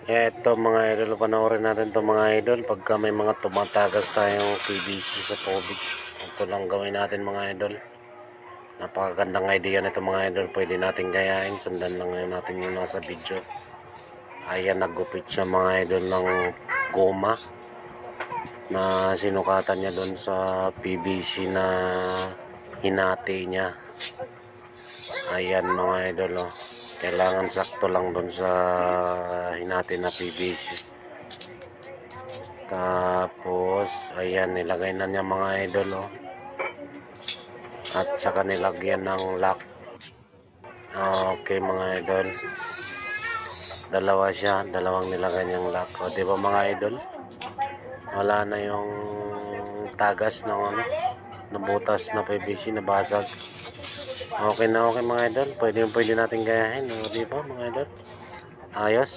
Eto mga idol, panoorin natin to mga idol pagka may mga tumatagas tayong PVC sa tubig. Ito lang gawin natin mga idol. Napakagandang idea nito mga idol, pwede natin gayahin. Sundan lang natin yung nasa video. Ayan, naggupit siya mga idol ng goma na sinukatan niya doon sa PVC na hinati niya. Ayan mga idol, oh. Kailangan sakto lang doon sa hinati na PVC. Tapos ayan, nilagay na niya mga idol, oh. At saka nilagyan ng lock. Okay mga idol, dalawa siya, dalawang nilagay niyang lock. O diba mga idol, wala na yung tagas ng ano, nabutas na PVC, nabasag. Okay na okay mga idol, pwede natin gayahin, o diba mga idol, ayos.